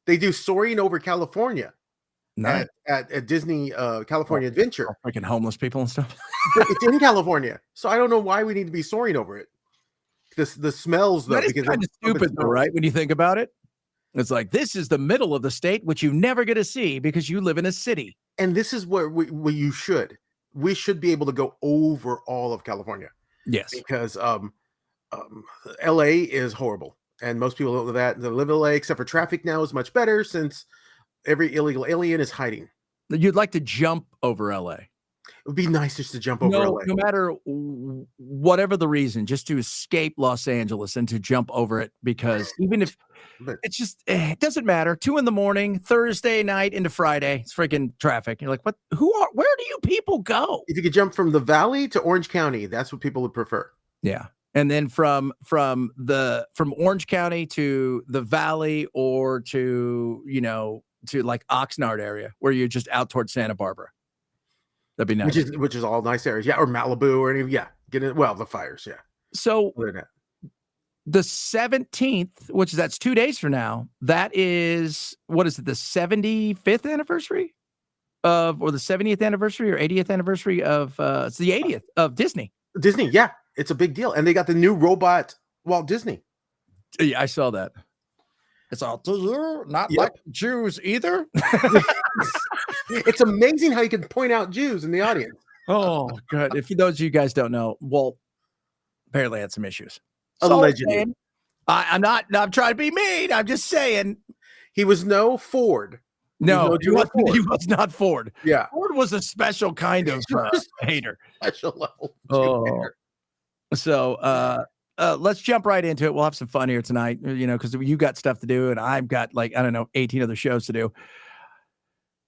They do Soaring Over California Nice. at Disney California Adventure. Freaking homeless people and stuff. But it's in California, so I don't know why we need to be soaring over it. The smells, though, That is because kind of stupid, though, right? When you think about it, it's like this is the middle of the state, which you never get to see because you live in a city. And this is where we should be able to go over all of California. Yes, because LA is horrible, and most people don't know that. They live in LA, except for traffic now is much better since every illegal alien is hiding. You'd like to jump over LA. It would be nice just to jump over LA. No matter whatever the reason, just to escape Los Angeles and to jump over it, because even if it's just, it doesn't matter. 2 a.m, Thursday night into Friday, it's freaking traffic. You're like, what? Where do you people go? If you could jump from the Valley to Orange County, that's what people would prefer. Yeah. And then from Orange County to the Valley, or to like Oxnard area, where you're just out towards Santa Barbara. That'd be nice. Which is all nice areas. Yeah. Or Malibu or any, yeah. The fires. Yeah. So the 17th, that's 2 days from now, that is, what is it? The 75th anniversary or the 70th anniversary or 80th anniversary of, it's the 80th of Disney. Disney. Yeah. It's a big deal. And they got the new robot Walt Disney. Yeah. I saw that. It's all not like Jews either. It's amazing how you can point out Jews in the audience. Oh, good. If those of you guys don't know, Walt apparently had some issues. Allegedly. I'm not trying to be mean. I'm just saying. He was no Ford. No, he was not Ford. Yeah. Ford was a special kind of hater. Special level. Hater. So, let's jump right into it. We'll have some fun here tonight, because you got stuff to do and I've got 18 other shows to do.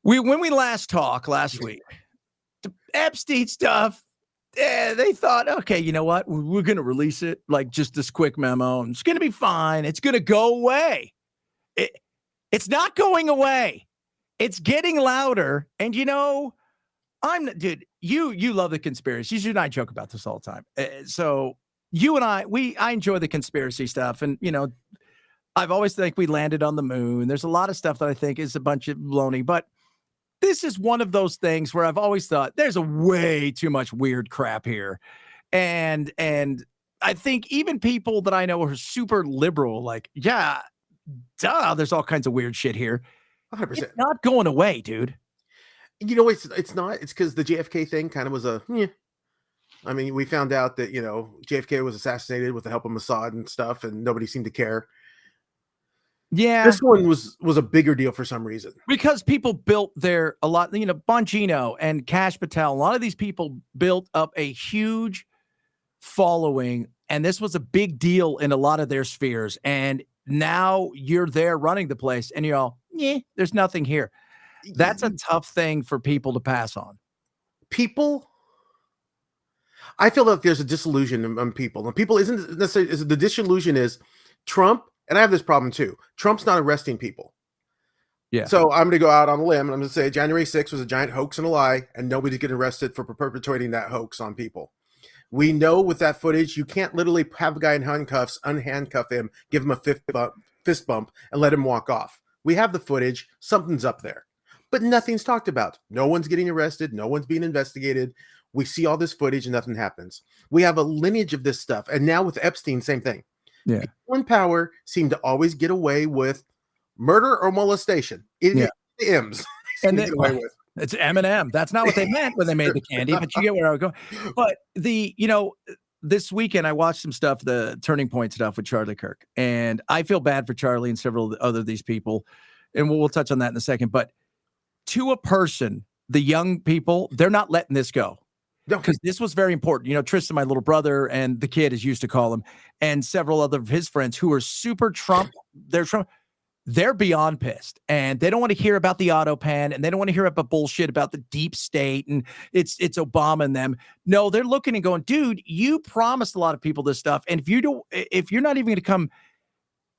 When we last talked last week, the Epstein stuff, they thought, okay, you know what? We're going to release it, like just this quick memo, and it's going to be fine. It's going to go away. It's not going away. It's getting louder. And dude, you love the conspiracies. You and I joke about this all the time. So you and I enjoy the conspiracy stuff. And, I've always think we landed on the moon. There's a lot of stuff that I think is a bunch of baloney, but this is one of those things where I've always thought there's a way too much weird crap here. And I think even people that I know are super liberal, like, yeah, duh, there's all kinds of weird shit here. 100%. It's not going away, dude. It's not. It's because the JFK thing kind of was I mean, we found out that, JFK was assassinated with the help of Mossad and stuff, and nobody seemed to care. Yeah. This one was a bigger deal for some reason. Because people built a lot, Bongino and Kash Patel, a lot of these people built up a huge following, and this was a big deal in a lot of their spheres. And now you're there running the place, and you're all, there's nothing here. That's a tough thing for people to pass on. I feel like there's a disillusion on people, and people isn't necessarily, the disillusion is Trump. And I have this problem too. Trump's not arresting people. Yeah. So I'm going to go out on a limb and I'm going to say January 6th was a giant hoax and a lie, and nobody's getting arrested for perpetrating that hoax on people. We know with that footage, you can't literally have a guy in handcuffs, unhandcuff him, give him a fist bump, and let him walk off. We have the footage. Something's up there. But nothing's talked about. No one's getting arrested. No one's being investigated. We see all this footage and nothing happens. We have a lineage of this stuff. And now with Epstein, same thing. Yeah. People in power seem to always get away with murder or molestation. The M's. And then, it's M&M. That's not what they meant when they made the candy, but you get where I was going. But this weekend I watched some stuff, the Turning Point stuff with Charlie Kirk, and I feel bad for Charlie and several other of these people, and we'll touch on that in a second. But to a person, the young people, they're not letting this go. Because this was very important. Tristan, my little brother, and the kid, as used to call him, and several other of his friends who are super Trump. They're beyond pissed, and they don't want to hear about the auto pen, and they don't want to hear about bullshit about the deep state and it's Obama and them. No, they're looking and going, dude, you promised a lot of people this stuff, and if you're not even going to come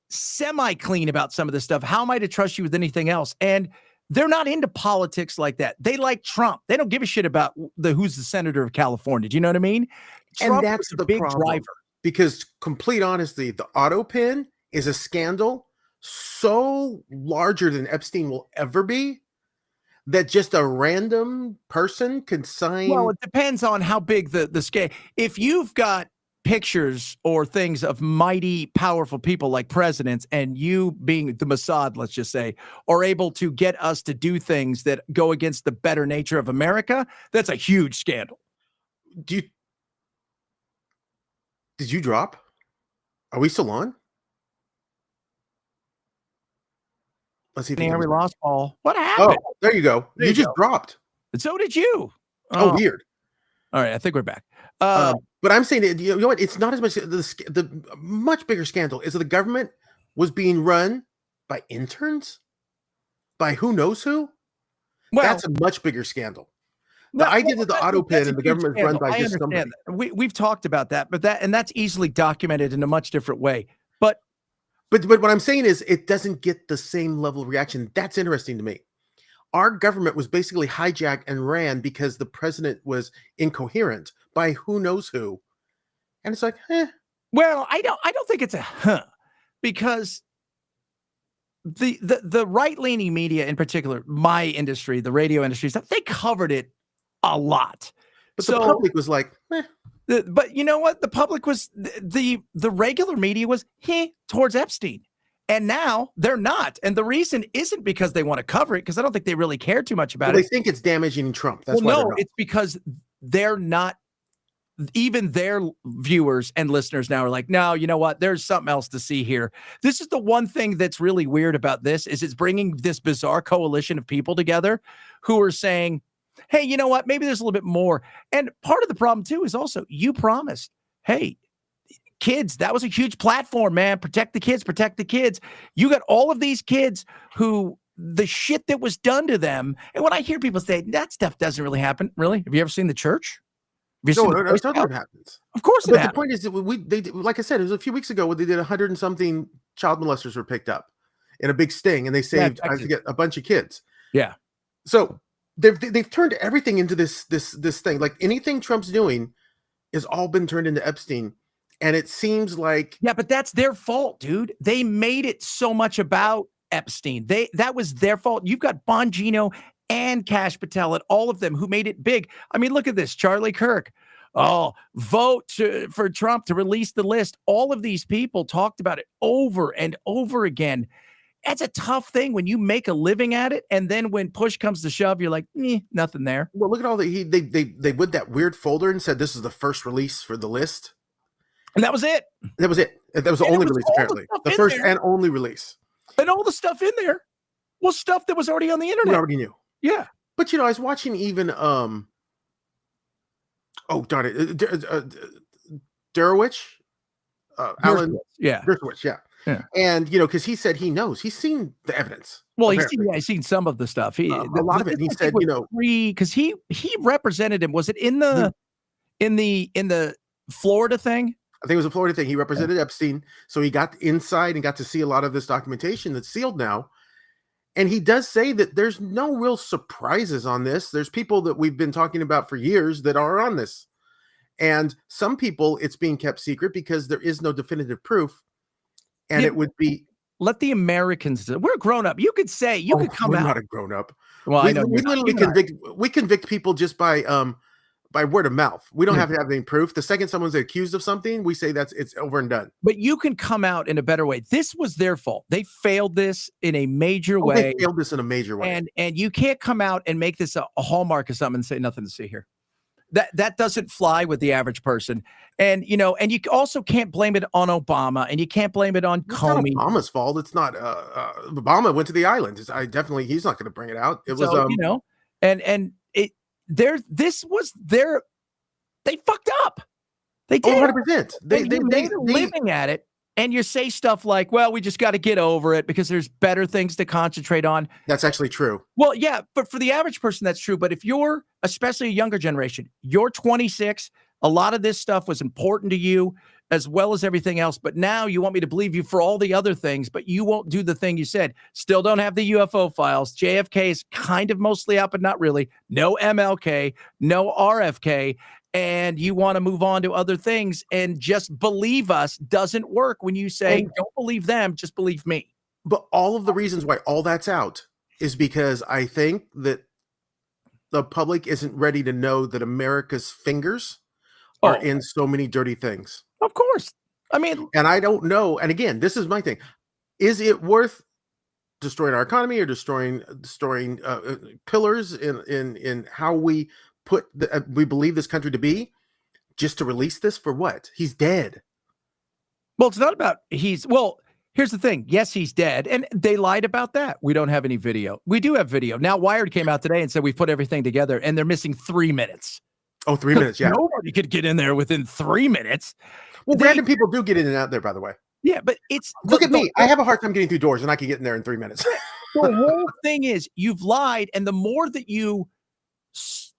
semi-clean about some of this stuff, how am I to trust you with anything else? And they're not into politics like that. They like Trump. They don't give a shit about who's the senator of California. Do you know what I mean? Trump, and that's the big problem, driver. Because complete honesty, the auto pen is a scandal. so larger than Epstein will ever be that just a random person can sign. Well, it depends on how big the scale. If you've got pictures or things of mighty, powerful people like presidents, and you being the Mossad, let's just say, are able to get us to do things that go against the better nature of America, that's a huge scandal. Did you drop? Are we still on? Let's see if We lost Paul. What happened? Oh, there you go. There you you just go. dropped. And so did you. Oh, weird. All right, I think we're back. But I'm saying that, you know what? It's not as much the much bigger scandal is that the government was being run by interns, by who knows who. Well, that's a much bigger scandal. The idea that the auto pin and the government is run by just somebody. We've talked about that, but that's easily documented in a much different way. But what I'm saying is it doesn't get the same level of reaction. That's interesting to me. Our government was basically hijacked and ran because the president was incoherent by who knows who. And it's like, Well, I don't think it's a because the right-leaning media in particular, my industry, the radio industry stuff, they covered it a lot. But the public was like, but you know what? The public was the regular media was towards Epstein. And now they're not. And the reason isn't because they want to cover it, because I don't think they really care too much about it. They think it's damaging Trump. That's why. No, it's because they're not. Even their viewers and listeners now are like, no, you know what? There's something else to see here. This is the one thing that's really weird about this is it's bringing this bizarre coalition of people together who are saying, hey, you know what? Maybe there's a little bit more. And part of the problem too is also you promised, hey, kids, that was a huge platform, man. Protect the kids, protect the kids. You got all of these kids who the shit that was done to them. And when I hear people say that stuff doesn't really happen, really? Have you ever seen the church? No, it happens. Of course, but the point is that they like I said, it was a few weeks ago when they did 100 and something child molesters were picked up in a big sting, and they saved I forget a bunch of kids. Yeah. So they've turned everything into this thing. Like anything Trump's doing has all been turned into Epstein, and it seems like but that's their fault, dude. They made it so much about Epstein. That was their fault. You've got Bongino and Kash Patel and all of them who made it big. I mean, look at this. Charlie Kirk. Vote for Trump to release the list. All of these people talked about it over and over again. That's a tough thing when you make a living at it. And then when push comes to shove, you're like, nothing there. Well, look at all they put that weird folder and said, this is the first release for the list. And that was it. That was it. That was the only release, apparently. The first and only release. And all the stuff in there was stuff that was already on the internet. We already knew. Yeah. But, I was watching even, oh, darn it, Derowitz, Alan. Dershowitz, yeah. And, because he said he knows. He's seen the evidence. Well, he's seen some of the stuff. A lot of it. He said, because he represented him. Was it in the Florida thing? I think it was a Florida thing. He represented Epstein. So he got inside and got to see a lot of this documentation that's sealed now. And he does say that there's no real surprises on this. There's people that we've been talking about for years that are on this. And some people, it's being kept secret because there is no definitive proof. And it would be... Let the Americans... We're grown up. You could say... You could come we're out... We're not a grown up. Well, I know we literally convict people just by word of mouth. We don't have to have any proof. The second someone's accused of something, we say it's over and done. But you can come out in a better way. This was their fault. They failed this in a major way. They failed this in a major way. And you can't come out and make this a hallmark of something and say nothing to see here. That doesn't fly with the average person. And you also can't blame it on Obama, and you can't blame it on Comey. It's not Obama's fault. It's not Obama went to the island. He's not going to bring it out. It was they fucked up. They did. 100%. They made a living at it. And you say stuff like, well, we just got to get over it because there's better things to concentrate on. That's actually true. Well, yeah, but for the average person, that's true. But if you're, especially a younger generation, you're 26, a lot of this stuff was important to you as well as everything else. But now you want me to believe you for all the other things, but you won't do the thing you said. Still don't have the UFO files. JFK is kind of mostly out, but not really. No MLK, no RFK. And you want to move on to other things, and just believe us doesn't work when you say, don't believe them, just believe me. But all of the reasons why all that's out is because I think that the public isn't ready to know that America's fingers are in so many dirty things. Of course. I mean, and I don't know. And again, this is my thing. Is it worth destroying our economy or destroying pillars in how we put we believe this country to be, just to release this for what? He's dead. Well, it's not about here's the thing. Yes, he's dead. And they lied about that. We don't have any video. We do have video. Now, Wired came out today and said we've put everything together and they're missing 3 minutes. Oh, 3 minutes. Yeah. Nobody could get in there within 3 minutes. Well, random people do get in and out there, by the way. Yeah, but look at me. I have a hard time getting through doors and I can get in there in 3 minutes. The whole thing is you've lied. And the more that you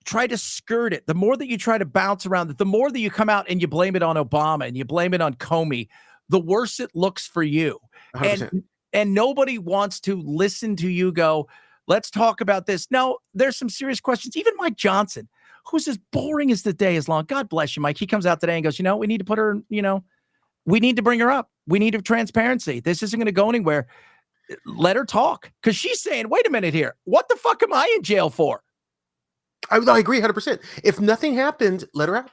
try to skirt it, the more that you try to bounce around it, the more that you come out and you blame it on Obama and you blame it on Comey, the worse it looks for you. 100%. And nobody wants to listen to you go, let's talk about this. No, there's some serious questions. Even Mike Johnson, who's as boring as the day is long. God bless you, Mike. He comes out today and goes, we need to put her, we need to bring her up. We need transparency. This isn't going to go anywhere. Let her talk. Because she's saying, wait a minute here. What the fuck am I in jail for? I agree 100%. If nothing happened, let her out.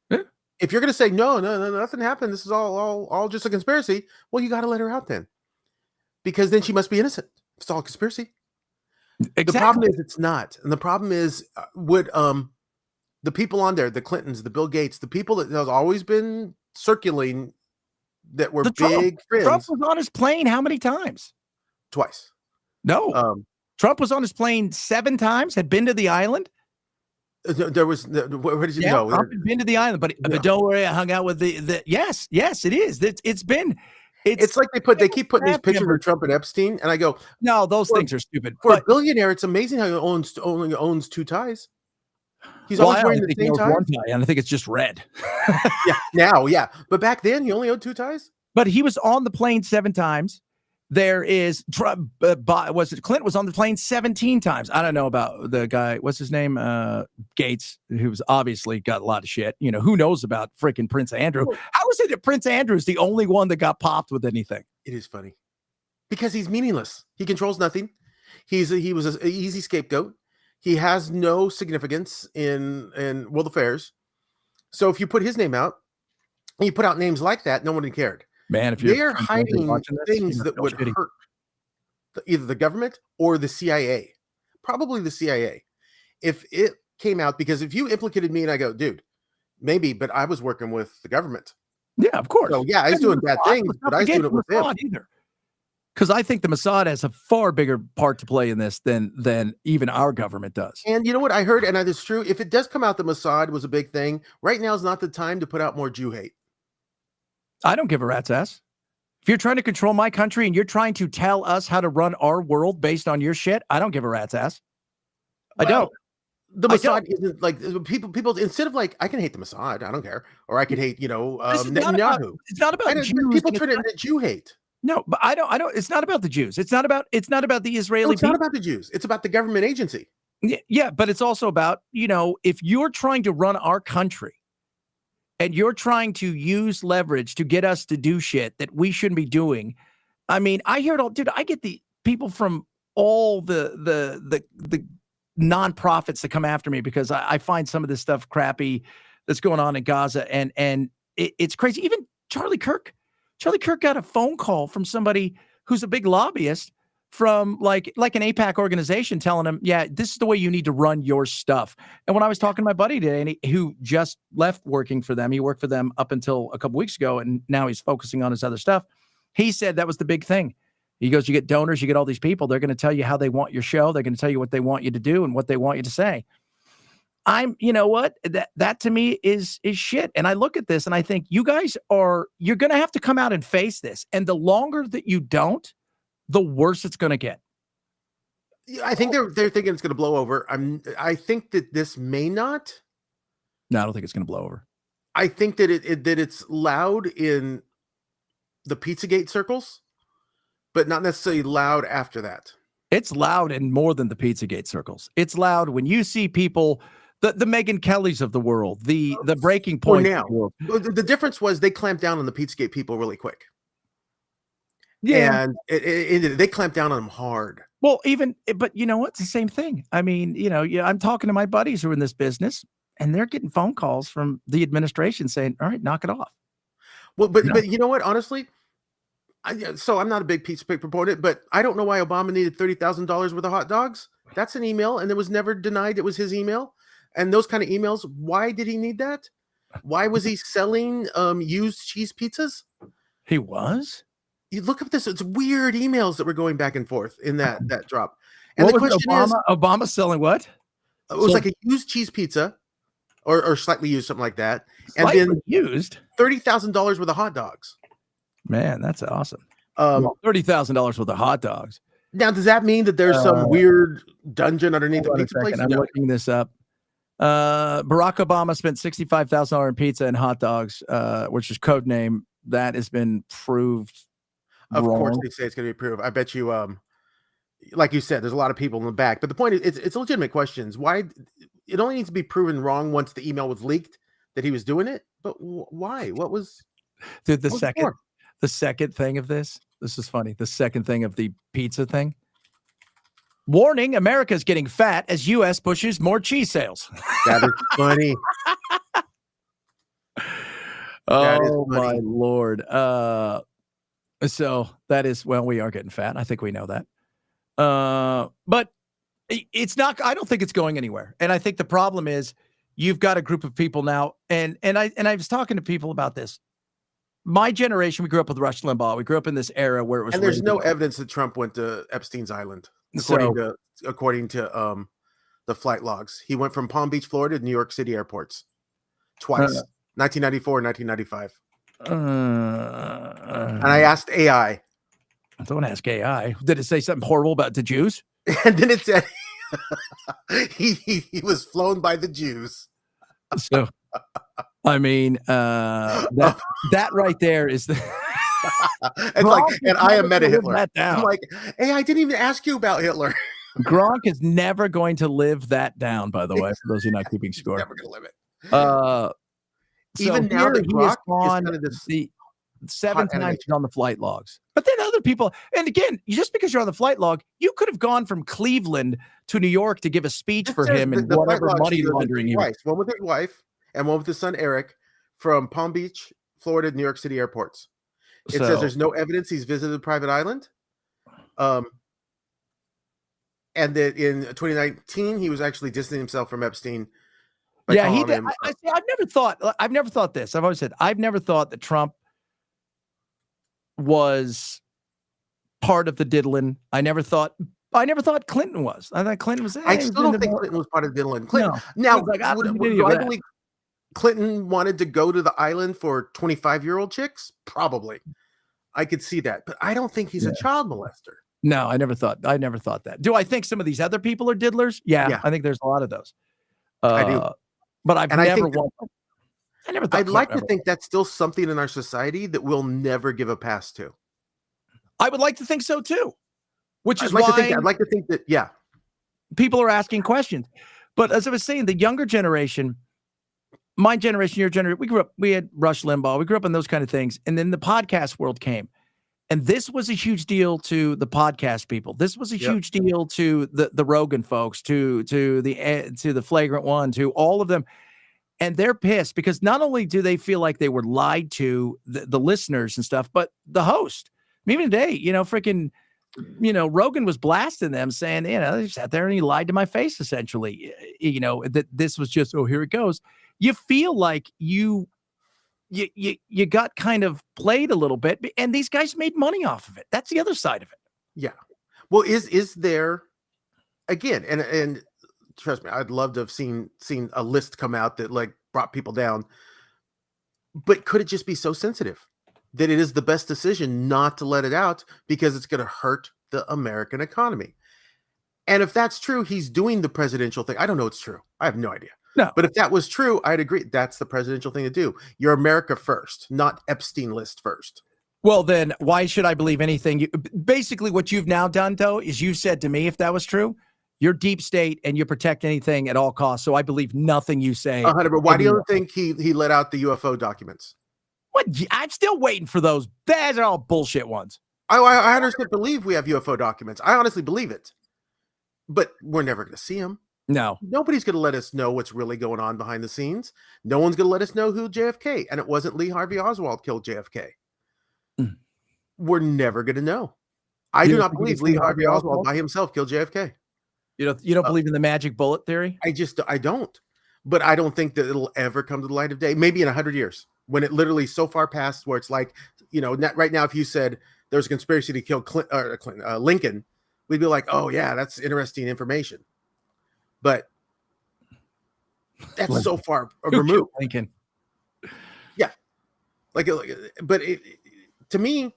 Yeah. If you're going to say, no, nothing happened, this is all just a conspiracy, well, you got to let her out then. Because then she must be innocent. It's all a conspiracy. Exactly. The problem is it's not. And the problem is would the people on there, the Clintons, the Bill Gates, the people that has always been circulating that were big friends. Trump was on his plane how many times? Twice. No. Trump was on his plane 7 times, had been to the island. There was where did you know? Trump had been to the island, but don't worry, I hung out with the yes, it is. It's like they keep putting these pictures of Trump and Epstein, and I go, no, those things are stupid. For a billionaire, it's amazing how he only owns 2 ties. He's always wearing the same tie. One tie, and I think it's just red. Now, but back then he only owned 2 ties. But he was on the plane 7 times. There is Trump. Clinton was on the plane 17 times. I don't know about the guy. What's his name? Gates, who's obviously got a lot of shit. Who knows about freaking Prince Andrew? How is it that Prince Andrew is the only one that got popped with anything? It is funny because he's meaningless. He controls nothing. He was an easy scapegoat. He has no significance in world affairs. So if you put his name out, and you put out names like that, no one cared. Man, if they're hiding things that would hurt either the government or the CIA, probably the CIA. If it came out, because if you implicated me and I go, dude, maybe, but I was working with the government. Yeah, of course. So yeah, I was doing bad things, but I was doing it with him. Because I think the Mossad has a far bigger part to play in this than even our government does. And you know what I heard, and that is true. If it does come out that Mossad was a big thing, right now is not the time to put out more Jew hate. I don't give a rat's ass. If you're trying to control my country and you're trying to tell us how to run our world based on your shit, I don't give a rat's ass. I don't. The Mossad isn't like people instead of like, I can hate the Mossad, I don't care. Or I could hate, Netanyahu. It's not about Jews. People turn it into Jew hate. No, but I don't. It's not about the Jews. It's not about the Israeli people. It's not about the Jews. It's about the government agency. Yeah, but it's also about, if you're trying to run our country and you're trying to use leverage to get us to do shit that we shouldn't be doing. I mean, I hear it all, dude. I get the people from all the nonprofits that come after me because I find some of this stuff crappy that's going on in Gaza, and it's crazy. Even Charlie Kirk got a phone call from somebody who's a big lobbyist from like an AIPAC organization telling him, yeah, this is the way you need to run your stuff. And when I was talking to my buddy today, who just left working for them, he worked for them up until a couple weeks ago, and now he's focusing on his other stuff. He said that was the big thing. He goes, you get donors, you get all these people. They're going to tell you how they want your show. They're going to tell you what they want you to do and what they want you to say. You know what? That to me is shit. And I look at this and I think you're going to have to come out and face this. And the longer that you don't, the worse it's going to get. I think they're thinking it's going to blow over. I think that this may not. No, I don't think it's going to blow over. I think that it's loud in the Pizzagate circles, but not necessarily loud after that. It's loud in more than the Pizzagate circles. It's loud when you see people, the Megyn Kellys of the world, the breaking point. Now, the difference was they clamped down on the Pizzagate people really quick. Yeah. and they clamped down on him hard. Well, but you know what? It's the same thing. I mean, yeah, I'm talking to my buddies who are in this business, and they're getting phone calls from the administration saying, "All right, knock it off." Well, but you know what? Honestly, so I'm not a big pizza proponent, but I don't know why Obama needed $30,000 worth of hot dogs. That's an email, and it was never denied it was his email. And those kind of emails, why did he need that? Why was he selling used cheese pizzas? He was? You look up this, it's weird emails that were going back and forth in that drop. And What the was question is, Obama selling what? it was like a used cheese pizza or slightly used, something like that. Slightly and then used $30,000 worth of hot dogs. Man, that's awesome. $30,000 worth of hot dogs. Now, does that mean that there's some weird dungeon underneath the pizza place? I'm looking this up. Barack Obama spent $65,000 in pizza and hot dogs, which is code name. That has been proved Of wrong. course, they say it's going to be proved. I bet you, like you said, there's a lot of people in the back. But the point is, it's legitimate questions. Why? It only needs to be proven wrong once the email was leaked that he was doing it. But why? What was? Dude, the second thing of this is funny. The second thing of the pizza thing. Warning, America's getting fat as U.S. pushes more cheese sales. That is funny. Oh, my Lord. So that is, well, we are getting fat. I think we know that. But it's not, I don't think it's going anywhere. And I think the problem is you've got a group of people now. And I was talking to people about this. My generation, we grew up with Rush Limbaugh. We grew up in this era where it was. And there's no evidence that Trump went to Epstein's Island, according to the flight logs. He went from Palm Beach, Florida to New York City airports twice, 1994 and 1995. And I asked AI. Don't ask AI. Did it say something horrible about the Jews? And then it said he was flown by the Jews. So, I mean, that right there is the. It's like, and I am meta Hitler. I'm like, hey, I didn't even ask you about Hitler. Gronk is never going to live that down, by the way, for those who are not keeping score. Never going to live it. Even now that Gronk is kind of this the 7 times on the flight logs. But then other people, and again, just because you're on the flight log, you could have gone from Cleveland to New York to give a speech for him and whatever money laundering he was. One with his wife and one with his son Eric from Palm Beach, Florida, New York City airports. It says there's no evidence he's visited a private island. And that in 2019 he was actually distancing himself from Epstein. Yeah, he did. I've never thought this. I've always said I've never thought that Trump was part of the diddling. I never thought Clinton was. I thought Clinton was. I still don't think Clinton was part of diddling. Clinton. No. Now, I believe Clinton wanted to go to the island for 25-year-old chicks? Probably. I could see that, but I don't think he's a child molester. No, I never thought that. Do I think some of these other people are diddlers? Yeah. I think there's a lot of those. I do. But I'd like to think that's still something in our society that we'll never give a pass to. I would like to think so too. Which is I'd like to think that, people are asking questions. But as I was saying, the younger generation, my generation, your generation, we had Rush Limbaugh, we grew up in those kind of things. And then the podcast world came. And this was a huge deal to the podcast people. This was a huge deal to the Rogan folks, to the Flagrant One, to all of them. And they're pissed because not only do they feel like they were lied to, the listeners and stuff, but the host. Even today, Rogan was blasting them saying, they sat there and he lied to my face, essentially. That this was just, here it goes. You feel like you got kind of played a little bit, and these guys made money off of it. That's the other side of it. Yeah. Well, is there again, and trust me, I'd love to have seen a list come out that like brought people down, but could it just be so sensitive that it is the best decision not to let it out because it's going to hurt the American economy? And if that's true, he's doing the presidential thing. I don't know it's true. I have no idea. No. But if that was true, I'd agree. That's the presidential thing to do. You're America first, not Epstein list first. Well, then why should I believe anything? Basically, what you've now done, though, is you said to me, if that was true, you're deep state and you protect anything at all costs. So I believe nothing you say. 100%. Why do you think he let out the UFO documents? What? I'm still waiting for those. Those are all bullshit ones. I honestly believe we have UFO documents. I honestly believe it, but we're never going to see them. No. Nobody's going to let us know what's really going on behind the scenes. No one's going to let us know who JFK, and it wasn't Lee Harvey Oswald killed JFK. Mm. We're never going to know. I do not believe Lee Harvey Oswald by himself killed JFK. You don't believe in the magic bullet theory? I don't. But I don't think that it'll ever come to the light of day. Maybe in 100 years, when it literally so far past where it's like, right now, if you said there's a conspiracy to kill Lincoln, we'd be like, oh yeah, that's interesting information. But that's so far removed. Lincoln. Yeah, but to me,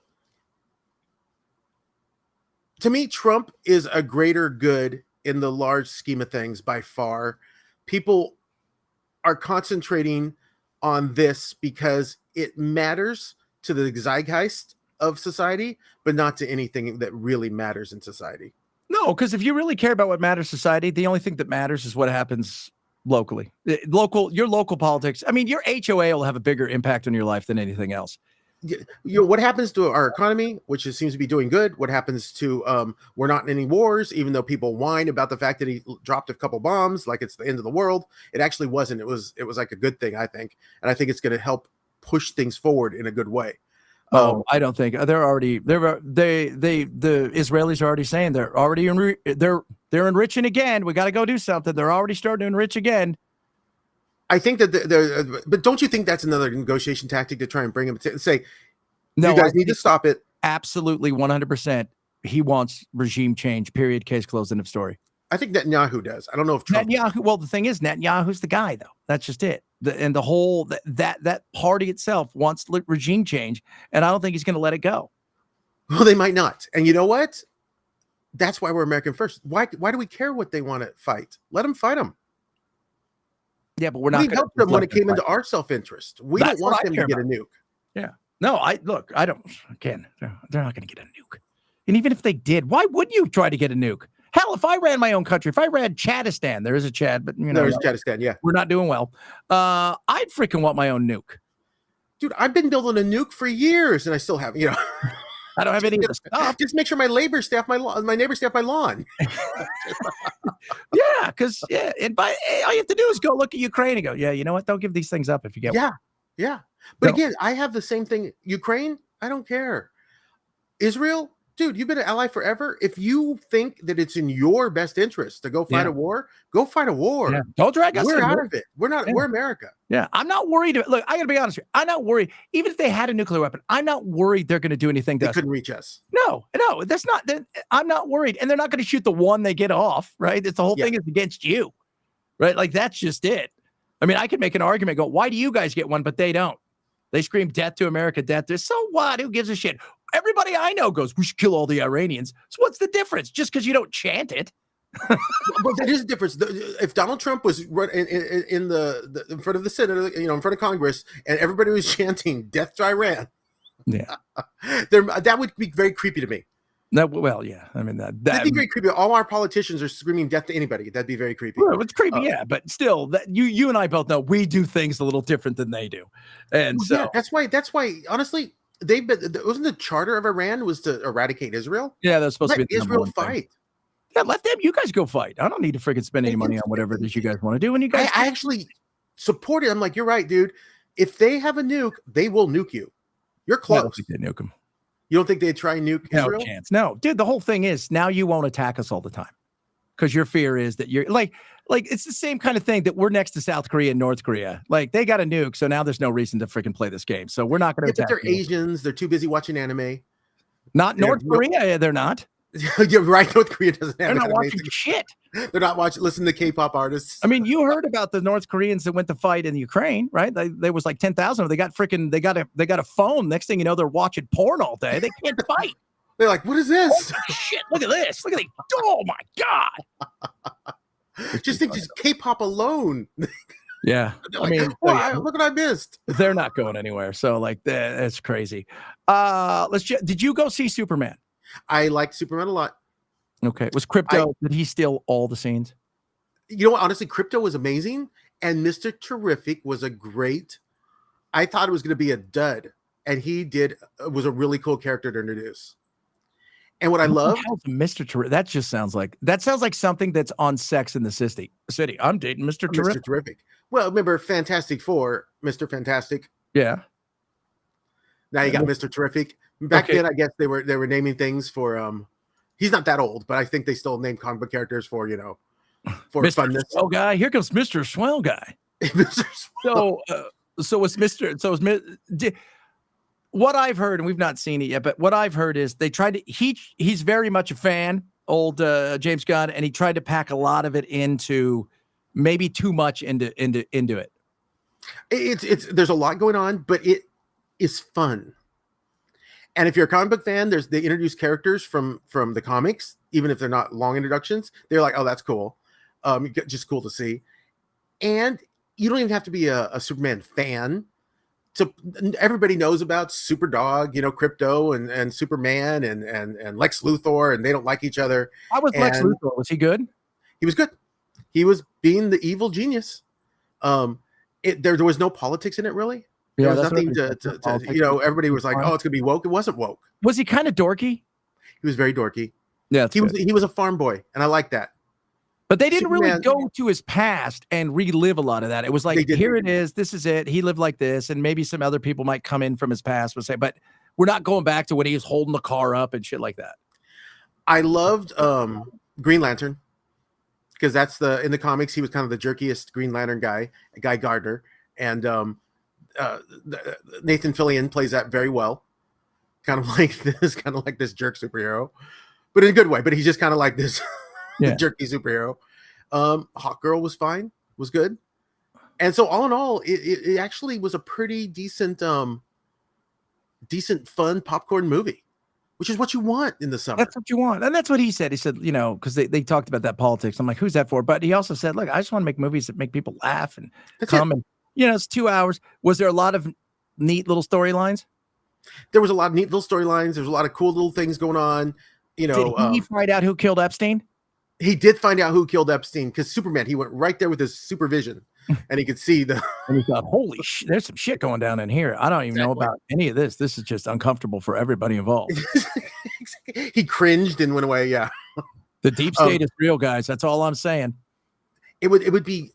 Trump is a greater good in the large scheme of things by far. People are concentrating on this because it matters to the zeitgeist of society, but not to anything that really matters in society. No, because if you really care about what matters in society, the only thing that matters is what happens locally. Your local politics. I mean, your HOA will have a bigger impact on your life than anything else. What happens to our economy, which seems to be doing good? What happens to we're not in any wars, even though people whine about the fact that he dropped a couple bombs like it's the end of the world. It actually wasn't. It was like a good thing, I think, and I think it's going to help push things forward in a good way. I don't think the Israelis are already saying they're enriching again. We got to go do something. They're already starting to enrich again. I think that but don't you think that's another negotiation tactic to try and bring him to say, no, you guys need to stop it? Absolutely, 100%. He wants regime change. Period. Case closed. End of story. I think Netanyahu does. I don't know if Trump Netanyahu. Well, the thing is, Netanyahu's the guy, though. That's just it. The whole that party itself wants regime change, and I don't think he's going to let it go. Well, they might not. And you know what? That's why we're American first. Why do we care what they want to fight? Let them fight them. Yeah, but we're not. We helped them when it came into our self-interest. We don't want them to get a nuke. Yeah. No, I don't. Again, they're not going to get a nuke. And even if they did, why would you try to get a nuke? Hell, if I ran my own country, if I ran Chadistan, there is a Chad, but there's Chadistan. Yeah, we're not doing well. I'd freaking want my own nuke. Dude, I've been building a nuke for years, and I still haven't. I don't have any of the stuff. Just make sure my neighbors staff my lawn. Yeah, because and all you have to do is go look at Ukraine and go, yeah, you know what? Don't give these things up if you get one. Yeah. But again, I have the same thing. Ukraine, I don't care. Israel, dude, you've been an ally forever. If you think that it's in your best interest to go fight a war, go fight a war. Yeah. Don't drag us. We're out of it. We're not. Yeah. We're America. Yeah, I'm not worried. Look, I got to be honest with you. I'm not worried. Even if they had a nuclear weapon, I'm not worried they're going to do anything to us. They couldn't reach us. No, that's not. I'm not worried. And they're not going to shoot the one they get off, right? It's the whole thing is against you, right? Like, that's just it. I mean, I could make an argument, go, why do you guys get one, but they don't? They scream death to America, death to. So what? Who gives a shit? Everybody I know goes, we should kill all the Iranians. So what's the difference? Just because you don't chant it. But there is a difference. If Donald Trump was in front of the Senate, in front of Congress, and everybody was chanting "Death to Iran," that would be very creepy to me. Well, yeah. I mean, that'd be very creepy. All our politicians are screaming death to anybody. That'd be very creepy. Well, it's creepy, yeah. But still, that you and I both know we do things a little different than they do, and so that's why. Honestly, wasn't the charter of Iran was to eradicate Israel? Yeah, that's supposed to be Israel fight. Yeah, let them. You guys go fight. I don't need to freaking spend any money on whatever it is you guys want to do. And you guys, I actually support it. I'm like, you're right, dude. If they have a nuke, they will nuke you. You're close. I don't think they nuke them. You don't think they'd try and nuke Israel? No chance. No, dude. The whole thing is now you won't attack us all the time because your fear is that you're like it's the same kind of thing that we're next to South Korea and North Korea. Like they got a nuke, so now there's no reason to freaking play this game. So we're not going to attack. But they're Asians. They're too busy watching anime. Not North Korea. They're not. You're right. North Korea doesn't have. They're not watching shit. They're not watching. Listen to K-pop artists. I mean, you heard about the North Koreans that went to fight in Ukraine, right? There was like 10,000. They got a phone. Next thing you know, they're watching porn all day. They can't fight. They're like, what is this? Oh, shit! Look at this. Look at these. Oh my god! Just K-pop alone. Yeah, I mean, look what I missed. They're not going anywhere. So like, that's crazy. Did you go see Superman? I like Superman a lot. Okay. Was Crypto, did he steal all the scenes? You know what? Honestly, Crypto was amazing. And Mr. Terrific was I thought it was going to be a dud. And he was a really cool character to introduce. And what I love, Mr. Terrific. That sounds like something that's on Sex in the City. I'm dating Mr. Terrific. Mr. Terrific. Well, remember Fantastic Four, Mr. Fantastic. Yeah. Now you got Mr. Terrific. Back then, I guess they were naming things for he's not that old, but I think they still name comic book characters for for Mr. funness. Swell Guy. Here comes Mr. Swell Guy. Mr. Swell. What I've heard, and we've not seen it yet, but what I've heard is they tried to. He's very much a fan, old James Gunn, and he tried to pack a lot of it into maybe too much into it. It's there's a lot going on, but it is fun. And if you're a comic book fan, they introduce characters from the comics, even if they're not long introductions. They're like, oh, that's cool, just cool to see. And you don't even have to be a Superman fan. So everybody knows about Superdog, Crypto and Superman and Lex Luthor, and they don't like each other. How was Lex Luthor? Was he good? He was good. He was being the evil genius. There was no politics in it, really. Yeah, there was nothing to everybody was like, oh, it's gonna be woke. It wasn't woke. Was he kind of dorky? He was very dorky. Yeah, he was a farm boy, and I like that. But they didn't really go to his past and relive a lot of that. It was like, here it is. This is it. He lived like this. And maybe some other people might come in from his past and say, but we're not going back to when he was holding the car up and shit like that. I loved Green Lantern because that's in the comics, he was kind of the jerkiest Green Lantern guy, Guy Gardner. And Nathan Fillion plays that very well. Kind of like this jerk superhero, but in a good way. But he's just kind of like this jerky superhero. Hawkgirl was fine, was good. And so all in all, it actually was a pretty decent, fun popcorn movie, which is what you want in the summer. That's what you want. And that's what he said. He said, because they talked about that politics. I'm like, who's that for? But he also said, look, I just want to make movies that make people laugh and come. And, it's 2 hours. Was there a lot of neat little storylines? There was a lot of neat little storylines. There's a lot of cool little things going on. Did he find out who killed Epstein? He did find out who killed Epstein because Superman, he went right there with his supervision and he could see and he thought, holy shit, there's some shit going down in here. I don't even know about any of this. This is just uncomfortable for everybody involved. He cringed and went away. Yeah. The deep state is real, guys. That's all I'm saying. It would be,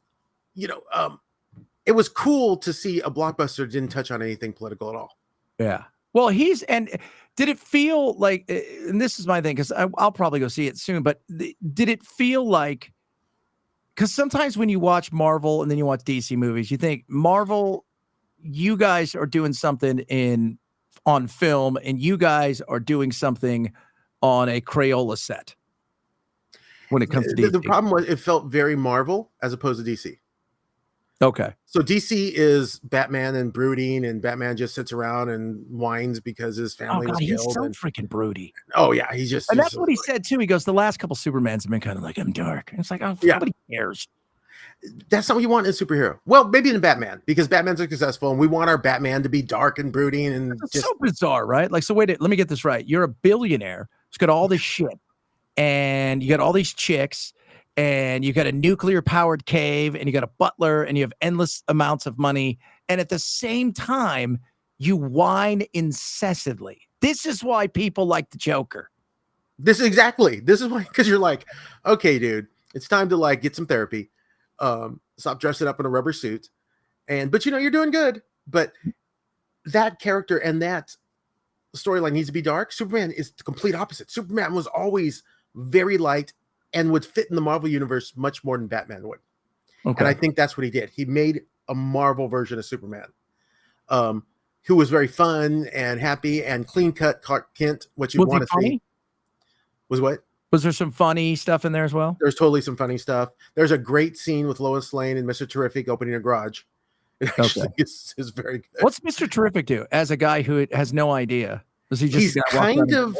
it was cool to see a blockbuster didn't touch on anything political at all. Yeah. Well, did it feel like, and this is my thing, because I'll probably go see it soon, but did it feel like, because sometimes when you watch Marvel and then you watch DC movies, you think, Marvel, you guys are doing something on film and you guys are doing something on a Crayola set when it comes to DC. The problem was it felt very Marvel as opposed to DC. Okay. So DC is Batman and brooding, and Batman just sits around and whines because his family was killed. He's so freaking broody. Oh yeah, he's just. And that's what he said too. He goes, the last couple Supermans have been kind of like, I'm dark. And it's like, oh, nobody cares. That's not what you want in a superhero. Well, maybe in Batman, because Batman's successful, and we want our Batman to be dark and brooding and just so bizarre, right? Like, so wait, let me get this right. You're a billionaire who's got all this shit, and you got all these chicks. And you got a nuclear powered cave and you got a butler and you have endless amounts of money. And at the same time, you whine incessantly. This is why people like the Joker. This is why, because you're like, okay, dude, it's time to get some therapy. Stop dressing up in a rubber suit. But you're doing good. But that character and that storyline needs to be dark. Superman is the complete opposite. Superman was always very light and would fit in the Marvel universe much more than Batman would. Okay. And I think that's what he did. He made a Marvel version of Superman, who was very fun and happy and clean-cut Clark Kent, what you want to see. Was what? Was there some funny stuff in there as well? There's totally some funny stuff. There's a great scene with Lois Lane and Mr. Terrific opening a garage. It actually is very good. What's Mr. Terrific do as a guy who has no idea? Does he just He's kind of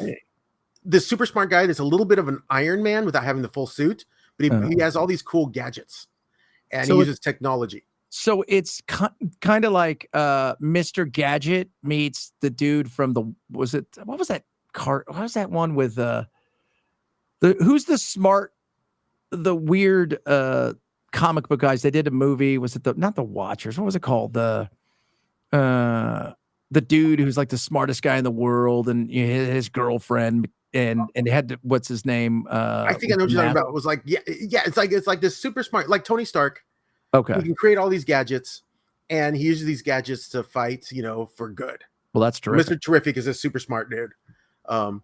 the super smart guy that's a little bit of an Iron Man without having the full suit, but he has all these cool gadgets and he uses technology. So it's kind of like Mr. Gadget meets the dude from what was that one with who's the weird comic book guys? They did a movie. Was it not the Watchers? What was it called? The dude who's like the smartest guy in the world and his girlfriend and they had to, what's his name? I think I know what you're talking about. It was like, yeah, it's like this super smart, like Tony Stark. Okay. He can create all these gadgets, and he uses these gadgets to fight, for good. Well, that's terrific. Mr. Terrific is a super smart dude. And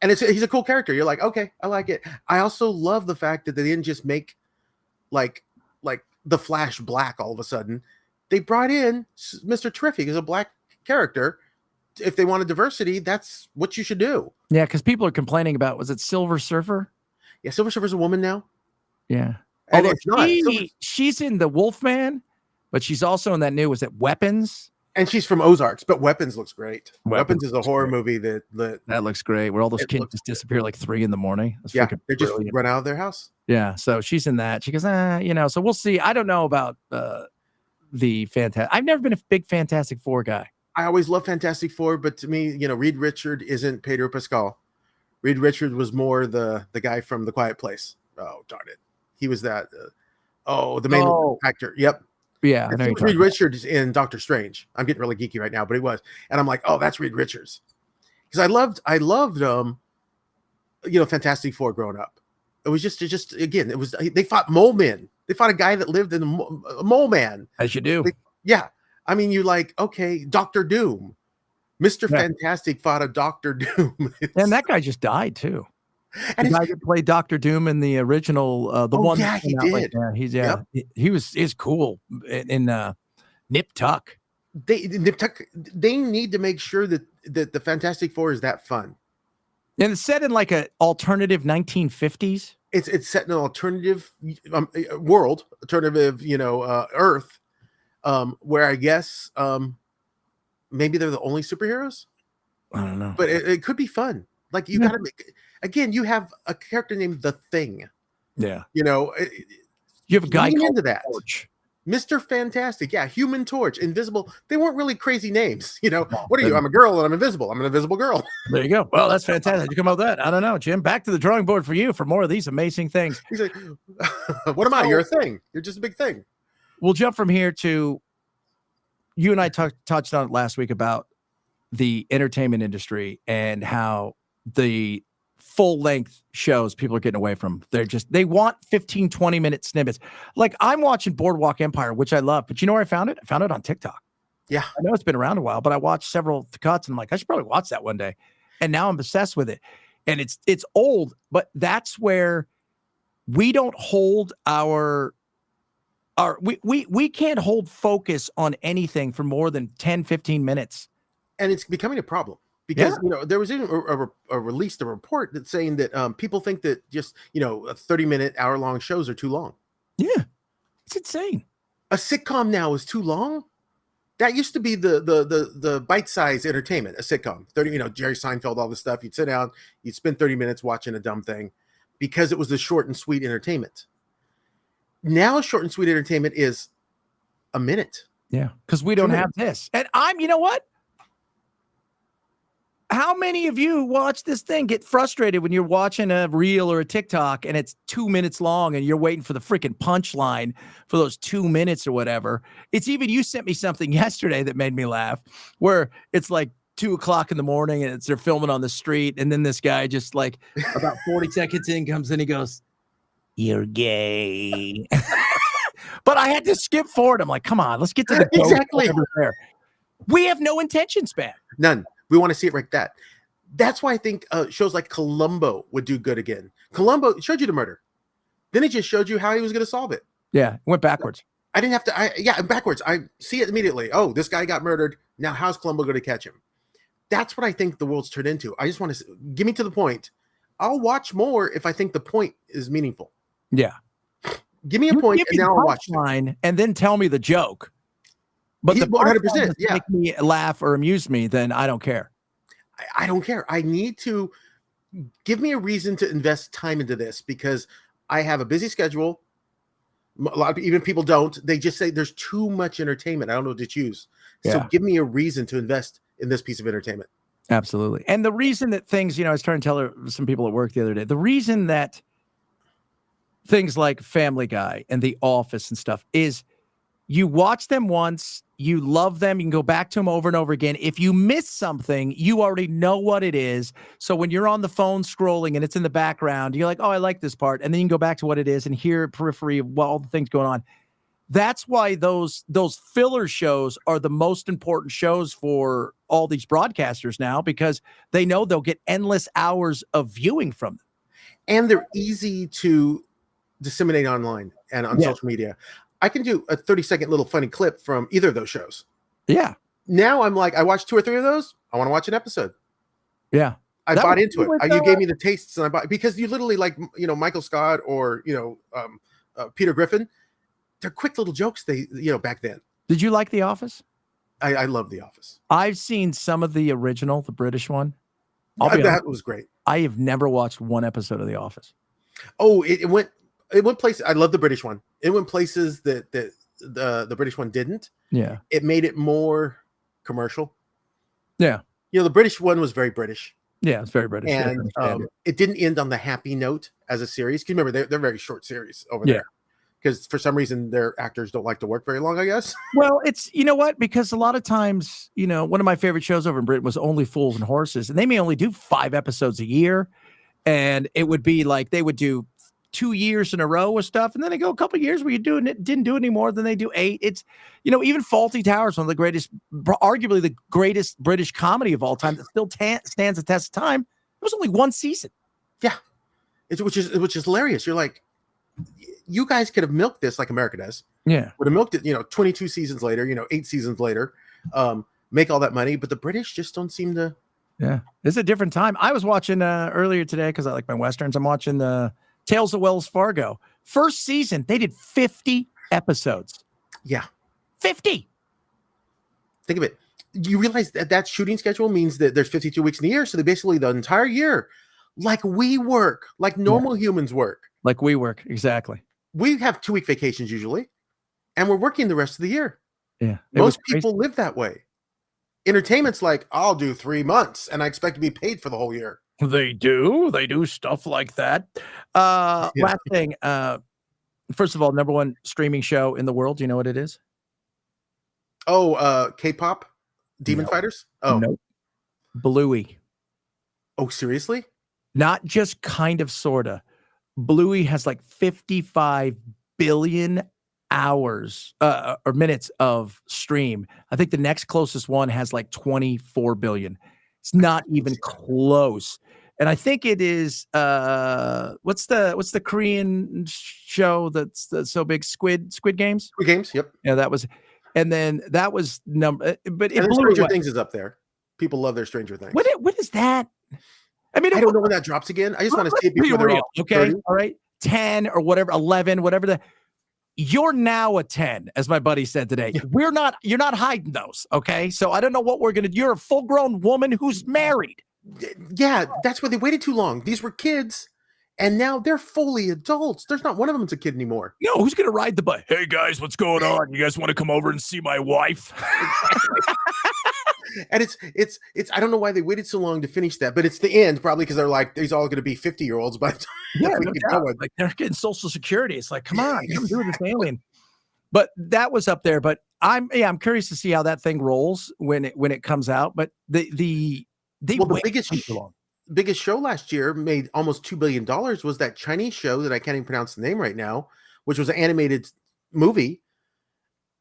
he's a cool character. You're like, okay, I like it. I also love the fact that they didn't just make like the Flash black all of a sudden. They brought in Mr. Terrific as a black character. If they wanted diversity, that's what you should do. Yeah, because people are complaining about, was it Silver Surfer? Yeah, Silver Surfer's a woman now. Yeah. And although she's in the Wolfman, but she's also in that new, was it Weapons? And she's from Ozarks, but Weapons looks great. Weapons is a horror great. movie that looks great, where all those kids just disappear like 3 a.m. Yeah, they just run out of their house. Yeah, so she's in that. She goes, so we'll see. I don't know about the Fantastic. I've never been a big Fantastic Four guy. I always love Fantastic Four, but to me, Reed Richard isn't Pedro Pascal. Reed Richard was more the guy from The Quiet Place. Oh, darn it. He was that. The main actor. Yep. Yeah. Reed Richards in Doctor Strange. I'm getting really geeky right now, but he was. And I'm like, oh, that's Reed Richards. Because I loved Fantastic Four growing up. It was just again, it was, they fought mole men. They fought a guy that lived in a mole man. As you do. Yeah. I mean, you like, okay, Dr. Doom. Mr. Fantastic fought a Dr. Doom. And that guy just died too. And the guy that played Dr. Doom in the original, one. Yeah, he did. He's cool in Nip Tuck. They need to make sure that the Fantastic Four is that fun. And it's set in like an alternative 1950s. It's set in an alternative world, alternative, Earth, where I guess maybe they're the only superheroes. I don't know, but it could be fun. Like you got to make. Again, you have a character named The Thing. Yeah. You have a guy called into that. Torch. Mr. Fantastic. Yeah. Human Torch, Invisible. They weren't really crazy names. What are you? I'm a girl and I'm invisible. I'm an invisible girl. There you go. Well, that's fantastic. How'd you come up with that? I don't know, Jim. Back to the drawing board for you for more of these amazing things. He's like, what am I? You're a thing. You're just a big thing. We'll jump from here to, you and I touched on it last week about the entertainment industry and how the full-length shows people are getting away from. They want 15, 20-minute snippets. Like I'm watching Boardwalk Empire, which I love, but you know where I found it? I found it on TikTok. Yeah. I know it's been around a while, but I watched several cuts and I'm like, I should probably watch that one day. And now I'm obsessed with it. And it's old, but that's where we don't hold we can't hold focus on anything for more than 10, 15 minutes. And it's becoming a problem. Because there was even a released a report that's saying that people think that just a 30-minute, hour-long shows are too long. Yeah, it's insane. A sitcom now is too long. That used to be the bite-sized entertainment. A sitcom, 30. Jerry Seinfeld, all this stuff. You'd sit down, you'd spend 30 minutes watching a dumb thing, because it was the short and sweet entertainment. Now, short and sweet entertainment is a minute. Yeah, because we don't have this. And you know what? How many of you watch this thing, get frustrated when you're watching a reel or a TikTok and it's 2 minutes long and you're waiting for the freaking punchline for those 2 minutes or whatever? It's even, you sent me something yesterday that made me laugh, where it's like 2:00 in the morning and they're filming on the street. And then this guy just like about 40 seconds in comes in, he goes, "You're gay." But I had to skip forward. I'm like, come on, let's get to the exactly. There. We have no attention span. None. We want to see it like that. That's why I think shows like Columbo would do good again. Columbo showed you the murder. Then it just showed you how he was going to solve it. Yeah, it went backwards. I didn't have to. Backwards. I see it immediately. Oh, this guy got murdered. Now how's Columbo going to catch him? That's what I think the world's turned into. I just want to give me to the point. I'll watch more if I think the point is meaningful. Yeah. Give me a point and now I'll watch line and then tell me the joke. But the 100%, make me laugh or amuse me, then I don't care. I don't care. I need to give me a reason to invest time into this, because I have a busy schedule. A lot of even people don't. They just say there's too much entertainment. I don't know what to choose. Yeah. So give me a reason to invest in this piece of entertainment. Absolutely. And the reason that things, I was trying to tell some people at work the other day, the reason that things like Family Guy and The Office and stuff is You watch them once, you love them, you can go back to them over and over again. If you miss something, you already know what it is. So when you're on the phone scrolling and it's in the background, you're like, oh, I like this part. And then you can go back to what it is and hear periphery of all the things going on. That's why those filler shows are the most important shows for all these broadcasters now, because they know they'll get endless hours of viewing from them. And they're easy to disseminate online and on social media. I can do a 30-second little funny clip from either of those shows. Yeah. Now I'm like, I watched 2 or 3 of those. I want to watch an episode. Yeah. I bought into it. You gave me the tastes, and I bought, because you literally, like, Michael Scott or Peter Griffin. They're quick little jokes. Back then. Did you like The Office? I love The Office. I've seen some of the original, the British one. That was great. I have never watched one episode of The Office. Oh, it went places. I love the British one. It went places that the British one didn't. Yeah. It made it more commercial. Yeah. The British one was very British. Yeah, it's very British. And it didn't end on the happy note as a series. Because remember, they're very short series over there. Because for some reason, their actors don't like to work very long, I guess. Well, it's, you know what? Because a lot of times, one of my favorite shows over in Britain was Only Fools and Horses. And they may only do 5 episodes a year. And it would be like they would do 2 years in a row with stuff. And then they go a couple of years where didn't do any more than they do 8. It's, even Fawlty Towers, one of the greatest, arguably the greatest British comedy of all time that still stands the test of time. It was only 1 season. Yeah. Which is hilarious. You're like, you guys could have milked this like America does. Yeah. Would have milked it, 22 seasons later, 8 seasons later, make all that money. But the British just don't seem to. Yeah. It's a different time. I was watching earlier today, because I like my Westerns. I'm watching the Tales of Wells Fargo. First season, they did 50 episodes. Yeah. 50. Think of it. You realize that shooting schedule means that there's 52 weeks in the year. So they basically the entire year, like we work, like normal humans work. Like we work. Exactly. We have 2-week vacations usually, and we're working the rest of the year. Yeah. Most people live that way. Entertainment's like, I'll do 3 months and I expect to be paid for the whole year. They do stuff like that. Last thing. First of all, number 1 streaming show in the world. Do you know what it is? Oh, K-pop Demon Fighters. Oh, nope. Bluey. Oh, seriously? Not just kind of, sorta. Bluey has like 55 billion hours or minutes of stream. I think the next closest one has like 24 billion. It's not even close. And I think it is what's the Korean show that's so big? Squid Games? Squid Games, yep. Yeah, that was, and then that was number, but it blew Stranger away. Things is up there. People love their Stranger Things. What is that? I mean, I don't know when that drops again. I just want to see it before they're all okay. 30. All right. 10 or whatever, 11, whatever you're now a 10, as my buddy said today. Yeah. You're not hiding those. Okay. So I don't know what we're going to do. You're a full grown woman who's married. Yeah. That's why they waited too long. These were kids and now they're fully adults. There's not one of them that's a kid anymore. Who's going to ride the bus? Hey guys, what's going on? You guys want to come over and see my wife? And it's I don't know why they waited so long to finish that, but it's the end probably because they're like, these all going to be 50-year-olds by the time like they're getting Social Security. It's like, come on, come do this alien. But that was up there. But I'm curious to see how that thing rolls when it comes out. But the biggest show last year made almost $2 billion was that Chinese show that I can't even pronounce the name right now, which was an animated movie.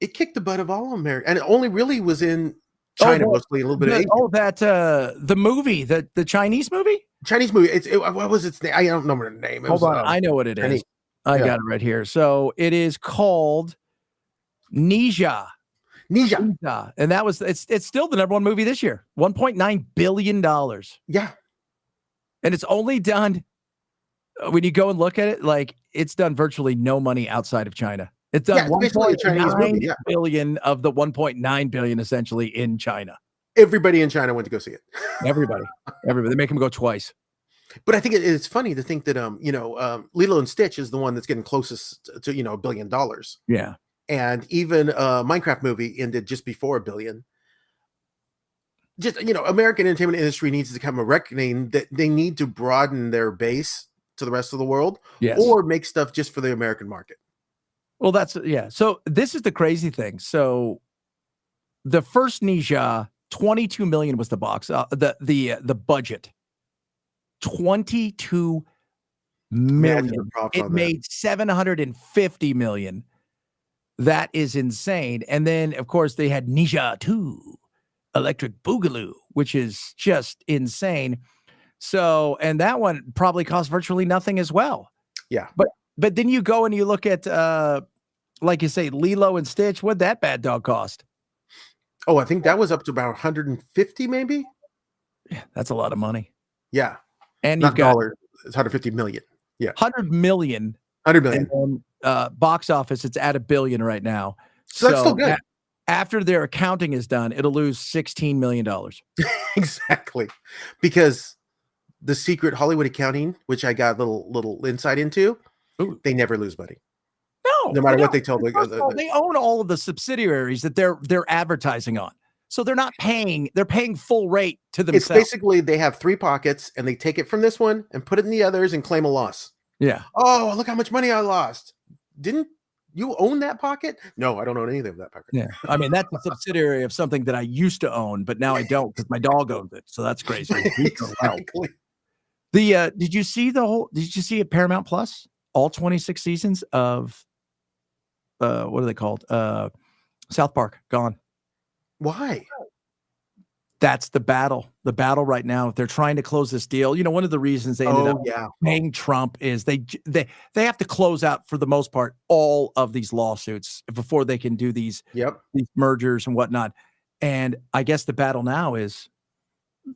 It kicked the butt of all America, and it only really was in China, mostly, a little bit of Asia. The movie, the Chinese movie? Chinese movie. What was its name? I don't remember the name. Hold on, I know what it is. I got it right here. So it is called Ninja. And that was it's still the number 1 movie this year. $1.9 billion. Yeah. And it's only done, when you go and look at it, like it's done virtually no money outside of China. It's done 1.9 billion of the 1.9 billion essentially in China. Everybody in China went to go see it. Everybody. They make them go twice. But I think it's funny to think that Lilo and Stitch is the one that's getting closest to $1 billion. Yeah. And even Minecraft movie ended just before $1 billion. Just American entertainment industry needs to come a reckoning that they need to broaden their base to the rest of the world, or make stuff just for the American market. Well, that's yeah. So this is the crazy thing. So the first Ninja, 22 million was the the budget. 22 Imagine the million. profit It on that. made 750 million. That is insane. And then, of course, they had Ninja 2, Electric Boogaloo, which is just insane. So, and that one probably cost virtually nothing as well. Yeah. But then you go and you look at, like you say, Lilo and Stitch. What'd that bad dog cost? Oh, I think that was up to about 150, maybe. Yeah, that's a lot of money. Yeah. And Not you've got dollars. It's 150 million. Yeah. 100 million. 100 million. And then, box office, it's at $1 billion right now. So that's still good. After their accounting is done, it'll lose $16 million. Exactly. Because the secret Hollywood accounting, which I got a little insight into, Ooh. they never lose money. No matter what they tell they own all of the subsidiaries that they're advertising on. So they're not paying, they're paying full rate to themselves. It's basically they have 3 pockets and they take it from this one and put it in the others and claim a loss. Yeah. Oh, look how much money I lost. Didn't you own that pocket? No, I don't own anything of that pocket. Yeah. I mean, that's a subsidiary of something that I used to own, but now I don't because my dog owns it. So that's crazy. Exactly. Did you see at Paramount Plus all 26 seasons of what are they called? South Park gone. Why? That's the battle. The battle right now. They're trying to close this deal. You know, one of the reasons they ended up paying Trump is they have to close out, for the most part, all of these lawsuits before they can do these mergers and whatnot. And I guess the battle now is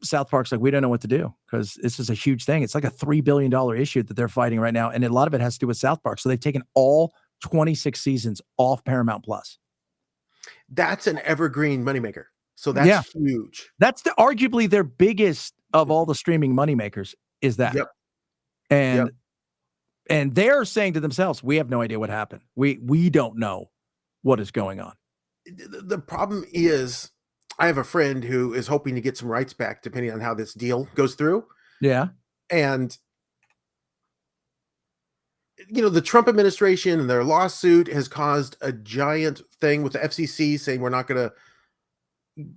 South Park's like, we don't know what to do because this is a huge thing. It's like a $3 billion issue that they're fighting right now. And a lot of it has to do with South Park. So they've taken all 26 seasons off Paramount Plus. That's an evergreen moneymaker. So that's huge. That's arguably their biggest of all the streaming moneymakers is that. And they're saying to themselves, we have no idea what happened. We don't know what is going on. The problem is I have a friend who is hoping to get some rights back depending on how this deal goes through. Yeah. And you know, the Trump administration and their lawsuit has caused a giant thing with the FCC saying we're not going to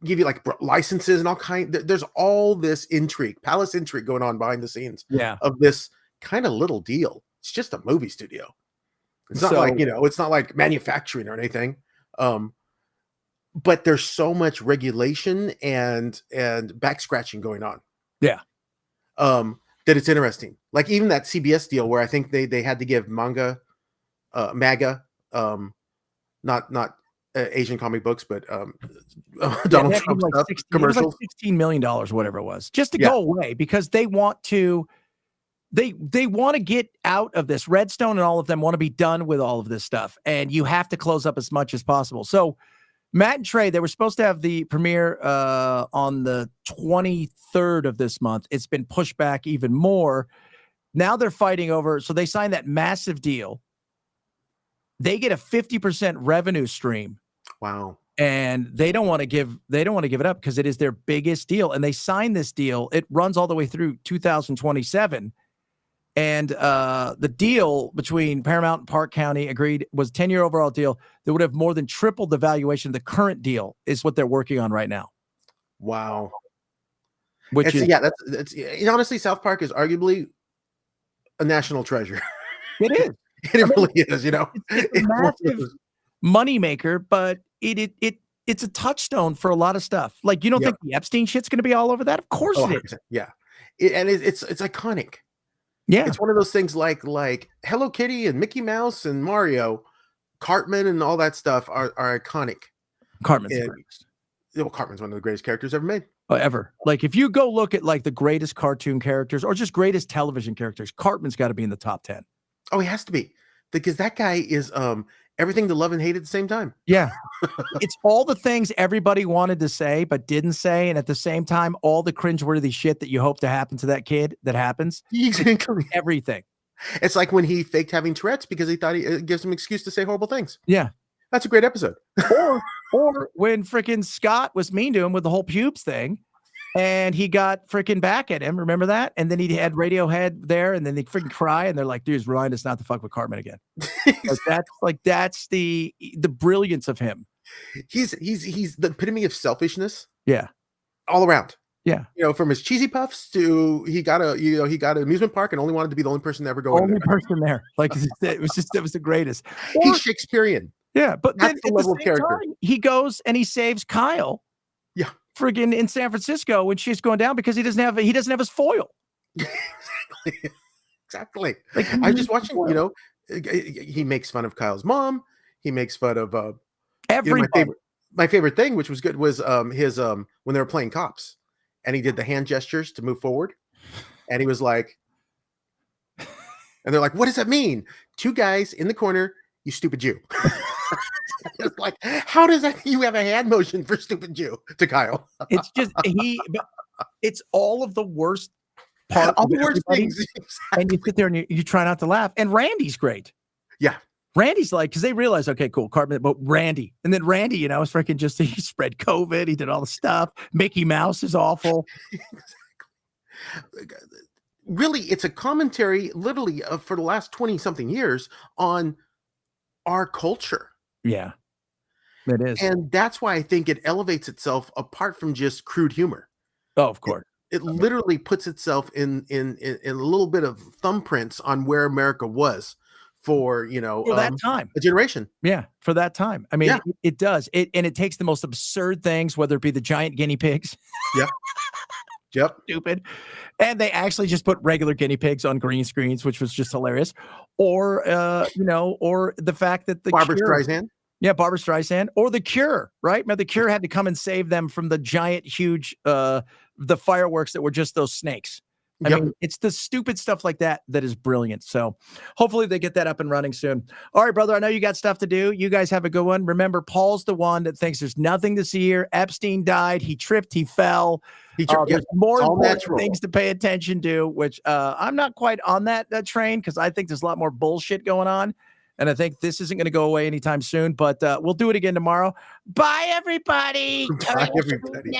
give you like licenses and all kind. There's all this intrigue, palace intrigue going on behind the scenes of this kind of little deal. It's just a movie studio. It's not like, you know, it's not like manufacturing or anything. But there's so much regulation and back scratching going on. Yeah. That it's interesting. Like even that CBS deal where I think they had to give MAGA, not Asian comic books, but Donald Trump stuff, commercials. It was like $16 million or whatever it was, just to go away because they want to get out of this. Redstone and all of them want to be done with all of this stuff, and you have to close up as much as possible. So Matt and Trey, they were supposed to have the premiere on the 23rd of this month. It's been pushed back even more. Now they're fighting over. So they signed that massive deal. They get a 50% revenue stream. Wow. And they don't want to give it up because it is their biggest deal. And they signed this deal. It runs all the way through 2027. And the deal between Paramount and Park County agreed was a 10-year overall deal that would have more than tripled the valuation of the current deal is what they're working on right now. Wow. Which is, that's honestly, South Park is arguably a national treasure. It is. It really is, you know. It's a massive moneymaker, but it's a touchstone for a lot of stuff. Like, you don't think the Epstein shit's going to be all over that? Of course it is. Yeah. It's iconic. Yeah. It's one of those things like Hello Kitty and Mickey Mouse and Mario, Cartman and all that stuff are iconic. Cartman's the greatest. Cartman's one of the greatest characters ever made. Ever. Like if you go look at like the greatest cartoon characters or just greatest television characters, Cartman's got to be in the top 10. Oh, he has to be, because that guy is everything to love and hate at the same time. Yeah. It's all the things everybody wanted to say but didn't say, and at the same time all the cringeworthy shit that you hope to happen to that kid that happens. Exactly. Everything. It's like when he faked having Tourette's because he thought it gives him an excuse to say horrible things. Yeah. That's a great episode. Or when freaking Scott was mean to him with the whole pubes thing, and he got freaking back at him. Remember that? And then he had Radiohead there, and then they freaking cry, and they're like, "Dude, remind us not to fuck with Cartman again." That's the brilliance of him. He's the epitome of selfishness. Yeah, all around. Yeah, from his cheesy puffs to he got an amusement park and only wanted to be the only person to ever go in there. Person there. Like it was the greatest. He's Shakespearean. Yeah, but that's then the level of character. He goes and he saves Kyle. Yeah, friggin' in San Francisco when she's going down because he doesn't have his foil. Exactly. Like I just watching. He makes fun of Kyle's mom. He makes fun of everybody. My favorite thing, which was good, was his when they were playing cops, and he did the hand gestures to move forward, and he was like, and they're like, "What does that mean?" 2 guys in the corner, you stupid Jew. It's like, how does that? You have a hand motion for stupid Jew to Kyle. It's just it's all of the worst parts. All the worst things. And you sit there and you try not to laugh. And Randy's great. Yeah. Randy's like, because they realize, okay, cool, Cartman, but Randy. And then Randy, is freaking he spread COVID. He did all the stuff. Mickey Mouse is awful. Exactly. Really, it's a commentary, literally, for the last 20-something years on our culture. Yeah, it is. And that's why I think it elevates itself apart from just crude humor. Oh, of course. It literally puts itself in a little bit of thumbprints on where America was for that time, a generation. Yeah, for that time. I mean, it does. It takes the most absurd things, whether it be the giant guinea pigs. Yeah. Yep. Stupid. And they actually just put regular guinea pigs on green screens, which was just hilarious. Or or the fact that the Barbra Streisand. Yeah, Barbra Streisand. Or The Cure, right? The Cure had to come and save them from the giant, huge the fireworks that were just those snakes. I mean, it's the stupid stuff like that that is brilliant. So hopefully they get that up and running soon. All right, brother, I know you got stuff to do. You guys have a good one. Remember, Paul's the one that thinks there's nothing to see here. Epstein died. He tripped. He fell. There's more important things to pay attention to, which I'm not quite on that train because I think there's a lot more bullshit going on. And I think this isn't going to go away anytime soon, but we'll do it again tomorrow. Bye, everybody. Bye, everybody.